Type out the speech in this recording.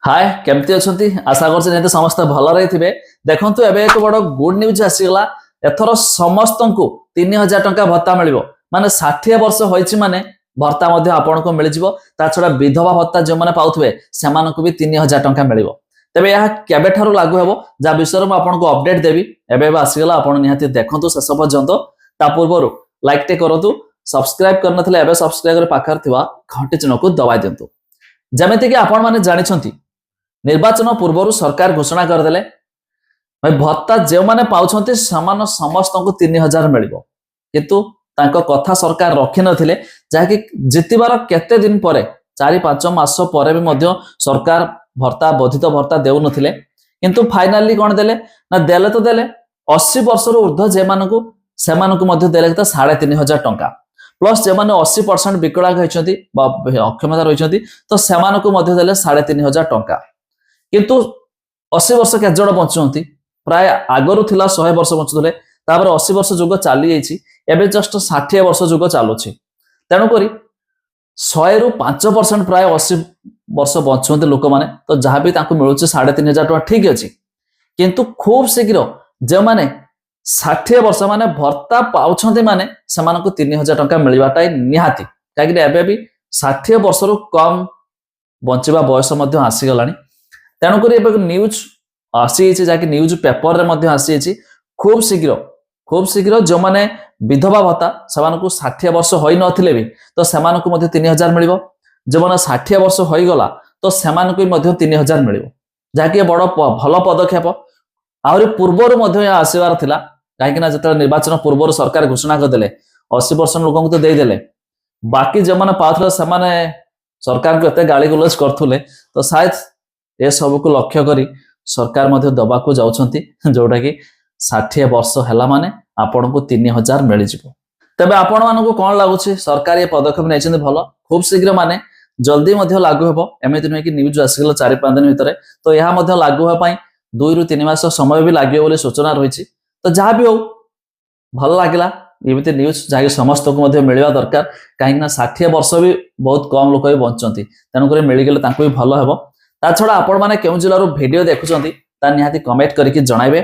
हाय केमती अच्छी आशा कर समस्त भल रही देखु एबे एक बड़ गुड न्यूज आसीगला एथर समस्त को 3000 टंका भत्ता मिल माने 60 वर्ष होइछि माने भत्ता आपण को मिल ता छड़ा विधवा भत्ता जो मैंने पाउथबे सेमानकु भी 3000 टंका मिल तेबे यह केबे ठारू लागू हेबो जा विषय में आपको अपडेट देवी एबे आसीगला आपण निहाती देखंतु शेष पर्यंत ता पूर्व लाइक टे करंतु सब्सक्राइब करनथले एबे सब्सक्राइब करे पाखर थिबा घंटी चिन्ह को दबाई दियंतु जेमिति कि आपण माने जानिछंती निर्वाचन पूर्व सरकार घोषणा करदे भत्ता जो मैंने पाँच समस्त को 3000 मिल किंतु कथा सरकार रखी नथिले जहाँकि जितबार केते दिन पर 4-5 मास पर भी सरकार भत्ता वर्धित भत्ता देउ नथिले किंतु फाइनाली कौन देले ना देले तो देले 80 वर्ष ऊर्ध्व जे मानकु सेमानकु मध्य देले तो 3500 टंका प्लस जो मैंने 80% विकलांग होइछंती बा अक्षमता रहिछंती तो सेमानकु मध्य देले 3500 टंका किंतु 80 वर्ष केत जण बंचुंती प्राय आगरु थिला 100 वर्ष बंचुले तापर 80 वर्ष जुग चली जाइछि एबे जस्ट 60 वर्ष जुग चालुछि तेणु करी 100 रु 5% प्राय 80 वर्ष बंचुंते लोक माने तो जहाँ भी तांको मिलुछि 3500 टका ठीक अछि किंतु खूब शीघ्र जे माने 60 वर्ष माने भत्ता पाउछंती माने समानको 3000 टका मिलबाटाई निहाती काकि एबे भी 60 वर्ष रु कम बंचिबा बयस मध्ये आसी गलानी तेणुक न्यूज आसी जहाँकि न्यूज पेपर रे आसी खूब शीघ्र जो मैंने विधवा भत्ता से 60 वर्ष हो नथिले भी तो से 3000 मिल जो मैंने 60 वर्ष हो गला तो से 3000 मिल जहाँकि बड़ भल पदक्षेप आहरी पूर्वर आसबार था कहीं जो निर्वाचन पूर्व सरकार घोषणा करदे 80% लोक तो देदेले बाकी जो मैंने पाथले से सरकार को एत गाली गुलज करथुले तो शायद ए सब को लक्ष्य करी सरकार मध्य दबा को जाउछंती जोटा कि 60 वर्ष हैला माने आपण को 3000 मिल जिवो तबे आपण मानको कोन लागुछि सरकार ये पदक्षेप नेछन भलो खूब शीघ्र माने जल्दी मध्य लागू हेबो एमिति नै कि न्यूज आसीगला 4-5 दिन भितरे तो यहा मध्य लागू हे पई 2 रु 3 मास समय भी लागियो बोले सूचना रहिछि तो जहा भी हो भल लागला एमिति न्यूज जाहि समस्त को मध्य मिलवा दरकार काहे ना 60 वर्ष भी बहुत कम लोक भी बंचंती तेनु करे मिल गेले तांको भी भलो हेबो ता छडा आपण माने केउ जिल्लारो वीडियो देखुचंती ता निहाती कमेंट करके जणाइबे।